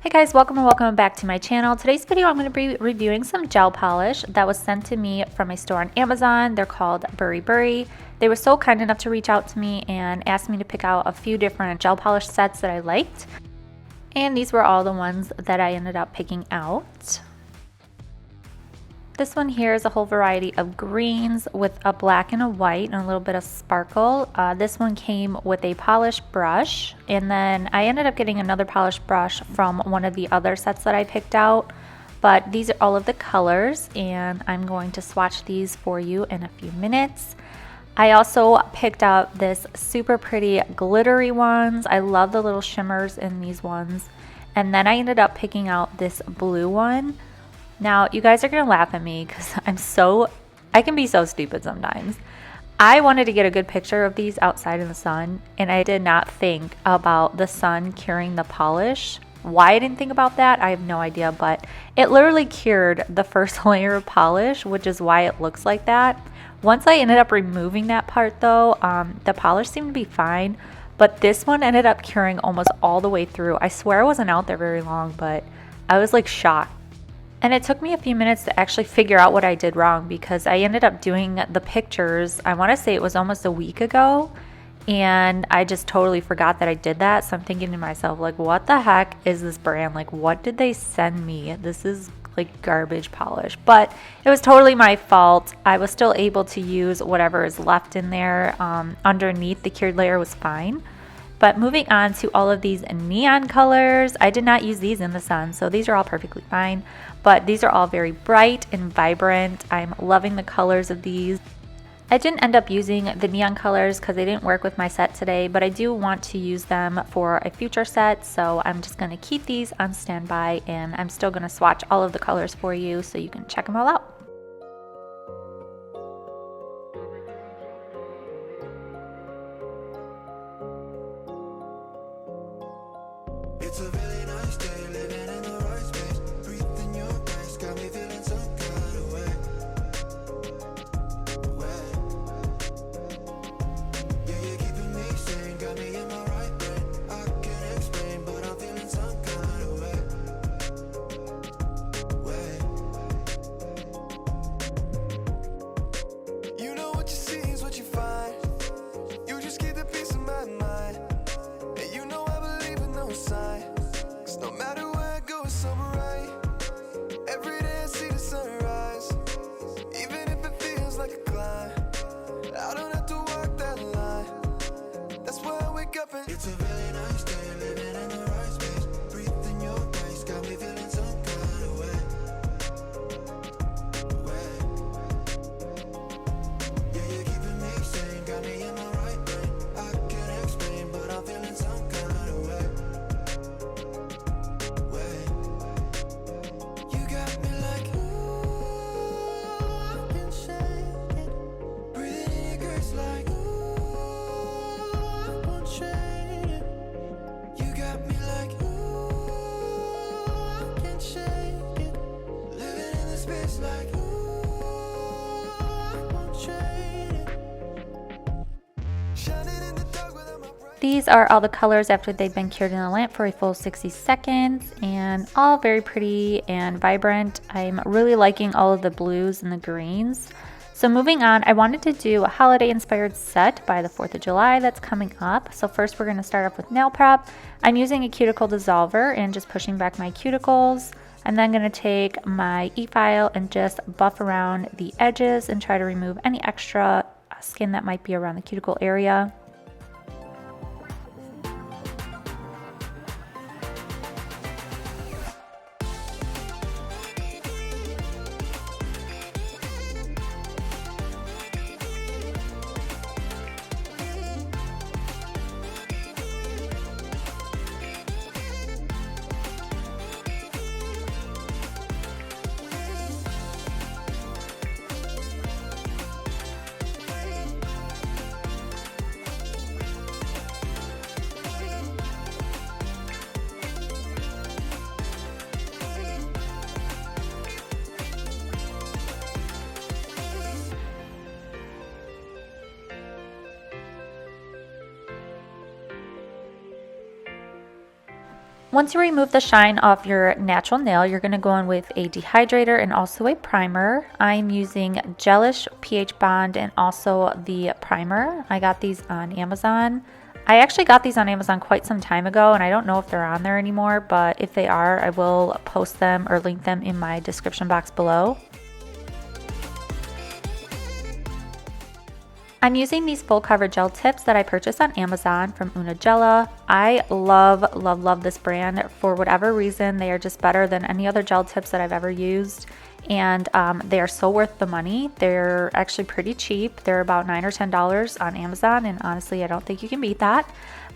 Hey guys, welcome and welcome back to my channel. Today's video I'm going to be reviewing some gel polish that was sent to me from a store on Amazon. They're called BURIBURI. They were so kind enough to reach out to me and ask me to pick out a few different gel polish sets that I liked. And these were all the ones that I ended up picking out. This one here is a whole variety of greens with a black and a white and a little bit of sparkle. This one came with a polish brush, and then I ended up getting another polish brush from one of the other sets that I picked out. But these are all of the colors, and I'm going to swatch these for you in a few minutes. I also picked out this super pretty glittery ones. I love the little shimmers in these ones. And then I ended up picking out this blue one. Now, you guys are going to laugh at me because I can be so stupid sometimes. I wanted to get a good picture of these outside in the sun, and I did not think about the sun curing the polish. Why I didn't think about that, I have no idea, but it literally cured the first layer of polish, which is why it looks like that. Once I ended up removing that part though, the polish seemed to be fine, but this one ended up curing almost all the way through. I swear I wasn't out there very long, but I was like shocked. And it took me a few minutes to actually figure out what I did wrong because I ended up doing the pictures, I want to say it was almost a week ago, and I just totally forgot that I did that. So I'm thinking to myself, like, what the heck is this brand? Like, what did they send me? This is like garbage polish. But it was totally my fault. I was still able to use whatever is left in there. Underneath the cured layer was fine. But moving on to all of these neon colors, I did not use these in the sun, so these are all perfectly fine. But these are all very bright and vibrant. I'm loving the colors of these. I didn't end up using the neon colors because they didn't work with my set today, but I do want to use them for a future set, so I'm just going to keep these on standby, and I'm still going to swatch all of the colors for you so you can check them all out. It's a really nice day, living in the right space. Breathing your grace, got me feeling some kind of way. Yeah, you're keeping me sane, got me in my right brain. I can't explain, but I'm feeling some kind of way. You know what you see is what you find. You just keep the peace in my mind. And you know I believe in no sign. Cause no matter where I go, it's so bright. Every day I see the sunrise. Even if it feels like a climb, I don't have to walk that line. That's why I wake up and it's a really nice day, living in the right space. Breathing your grace, got me feeling some kind of way. Yeah, you're keeping me sane, got me in my right brain. I can't explain, but I'm feeling some kind of way. You got me like, ooh, I can shake it. Breathing in your grace like, ooh, I won't trade it. You got me like, ooh, I can shake it. Living in the space like, ooh, I won't trade it. Shining in the dark without my bright. These are all the colors after they've been cured in the lamp for a full 60 seconds, and all very pretty and vibrant. I'm really liking all of the blues and the greens. So moving on, I wanted to do a holiday inspired set by the 4th of July that's coming up. So first we're going to start off with nail prep. I'm using a cuticle dissolver and just pushing back my cuticles. I'm then going to take my e-file and just buff around the edges and try to remove any extra skin that might be around the cuticle area. Once you remove the shine off your natural nail, you're going to go in with a dehydrator and also a primer. I'm using Gelish PH Bond and also the primer. I got these on Amazon. I actually got these on Amazon quite some time ago, and I don't know if they're on there anymore, but if they are, I will post them or link them in my description box below. I'm using these full cover gel tips that I purchased on Amazon from Gella. I love, love, love this brand. For whatever reason, they are just better than any other gel tips that I've ever used. And they are so worth the money. They're actually pretty cheap. They're about $9 or $10 on Amazon, and honestly, I don't think you can beat that.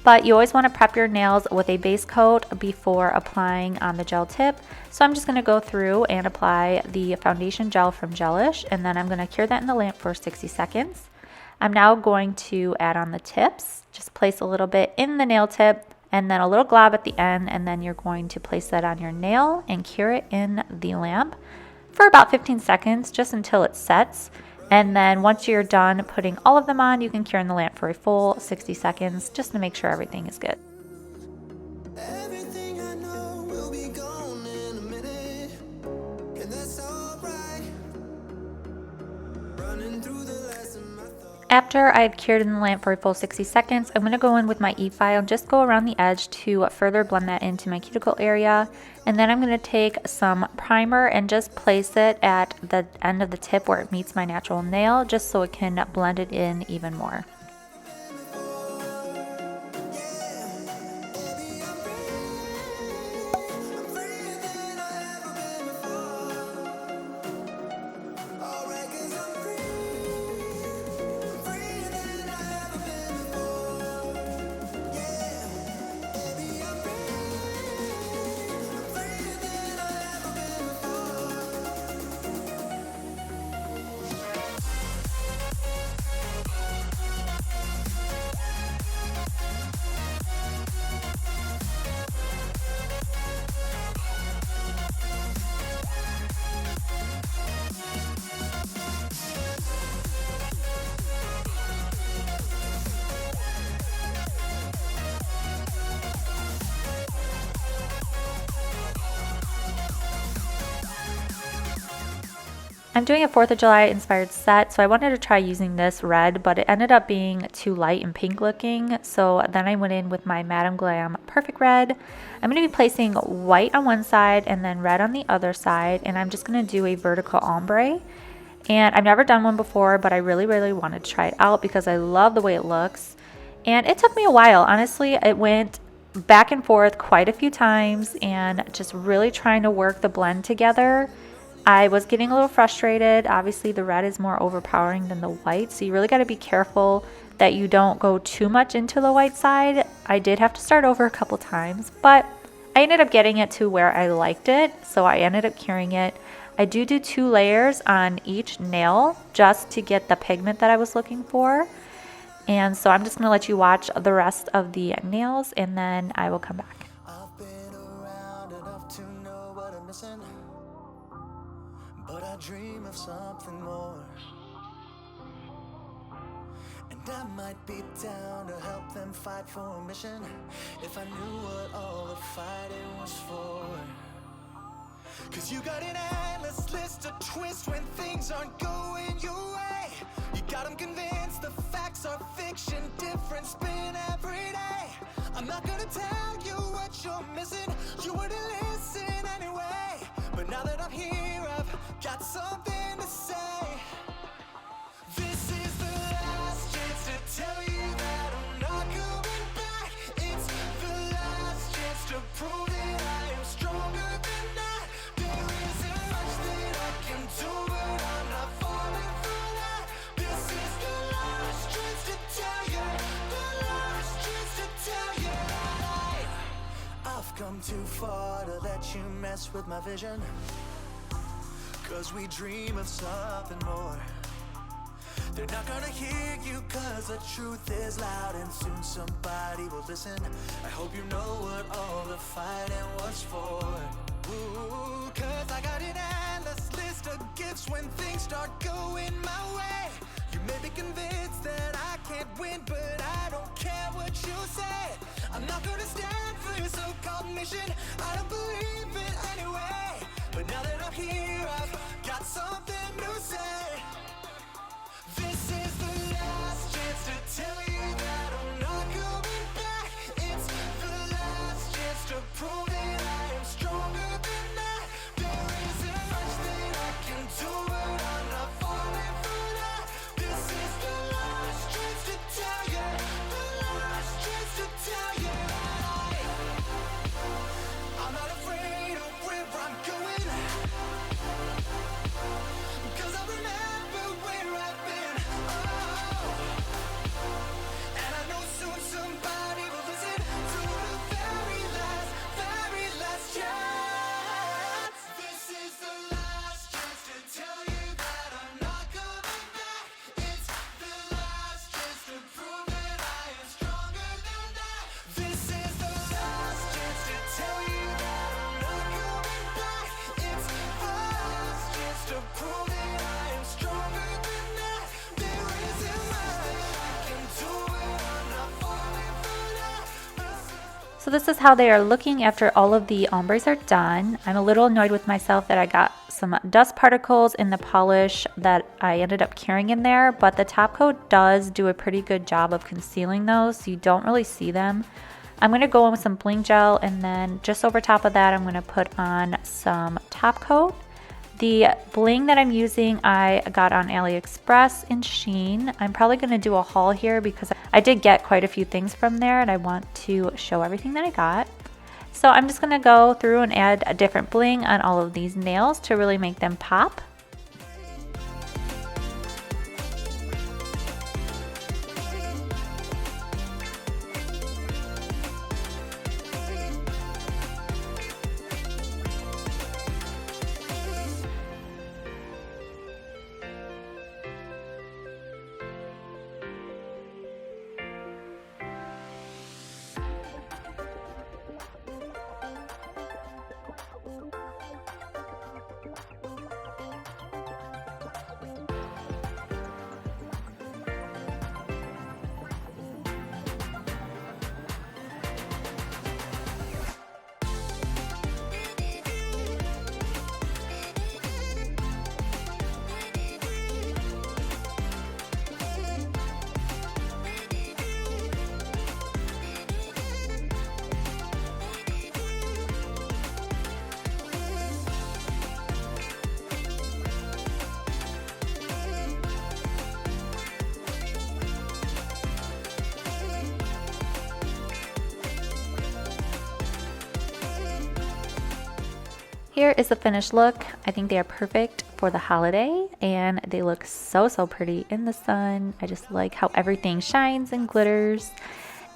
But you always want to prep your nails with a base coat before applying on the gel tip. So I'm just going to go through and apply the foundation gel from Gelish, and then I'm going to cure that in the lamp for 60 seconds. I'm now going to add on the tips. Just place a little bit in the nail tip and then a little glob at the end, and then you're going to place that on your nail and cure it in the lamp for about 15 seconds, just until it sets. And then once you're done putting all of them on, you can cure in the lamp for a full 60 seconds just to make sure everything is good. Everything I know will be gone in a minute, and that's alright. Running through the last of my thoughts. After I've cured in the lamp for a full 60 seconds, I'm going to go in with my e-file and just go around the edge to further blend that into my cuticle area. And then I'm going to take some primer and just place it at the end of the tip where it meets my natural nail, just so it can blend it in even more. I'm doing a 4th of July inspired set, so I wanted to try using this red, but it ended up being too light and pink looking. So then I went in with my Madam Glam Perfect Red. I'm going to be placing white on one side and then red on the other side, and I'm just going to do a vertical ombre. And I've never done one before, but I really, really wanted to try it out because I love the way it looks. And it took me a while, honestly. It went back and forth quite a few times and just really trying to work the blend together. I was getting a little frustrated. Obviously, the red is more overpowering than the white, so you really got to be careful that you don't go too much into the white side. I did have to start over a couple times, but I ended up getting it to where I liked it, so I ended up curing it. I do 2 layers on each nail just to get the pigment that I was looking for. And so I'm just going to let you watch the rest of the nails, and then I will come back. I've been around enough to know what I'm missing, but I dream of something more. And I might be down to help them fight for a mission, if I knew what all the fighting was for. Cause you got an endless list of twists when things aren't going your way. You got them convinced the facts are fiction, different spin every day. I'm not gonna tell you what you're missing, you wouldn't listen anyway. But now that I'm here, I've got something to say. This is the last chance to tell you that I'm not coming back. It's the last chance to prove that I am stronger than that. There isn't much that I can do, but I'm not falling for that. This is the last chance to tell you, the last chance to tell you that I've come too far to let you mess with my vision. Cause we dream of something more. They're not gonna hear you cause the truth is loud, and soon somebody will listen. I hope you know what all the fighting was for. Ooh, cause I got an endless list of gifts when things start going my way. You may be convinced that I can't win, but I don't care what you say. I'm not gonna stand for some so-called mission. I don't believe it anyway, but now that I'm here, I've got something to say. This is the last chance to tell you that I'm not coming back. It's the last chance to prove that I am stronger than that. There isn't much that I can do, but I'm not falling for that. This is the last chance to tell you, the last chance to tell you that I'm not afraid of where I'm going, 'cause I remember where I've been. Oh, and I know soon somebody will listen to the very last chance. This is the last chance to tell you that I'm not coming back. It's the last chance to prove that I am stronger than that. This is the last chance to tell you that I'm not coming back. It's the last chance to prove that I am stronger than that. There isn't much I can do, but I'm not falling for that. So this is how they are looking after all of the ombres are done. I'm a little annoyed with myself that I got some dust particles in the polish that I ended up carrying in there, but the top coat does do a pretty good job of concealing those, so you don't really see them. I'm going to go in with some bling gel, and then just over top of that I'm going to put on some top coat. The bling that I'm using I got on AliExpress in Sheen. I'm probably going to do a haul here because I did get quite a few things from there and I want to show everything that I got. So I'm just going to go through and add a different bling on all of these nails to really make them pop. Here is the finished look. I think they are perfect for the holiday and they look so pretty in the sun. I just like how everything shines and glitters.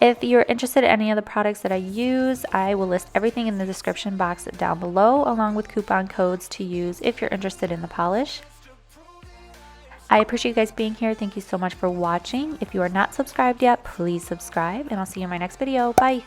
If you're interested in any of the products that I use, I will list everything in the description box down below along with coupon codes to use if you're interested in the polish. I appreciate you guys being here. Thank you so much for watching. If you are not subscribed yet, please subscribe and I'll see you in my next video. Bye!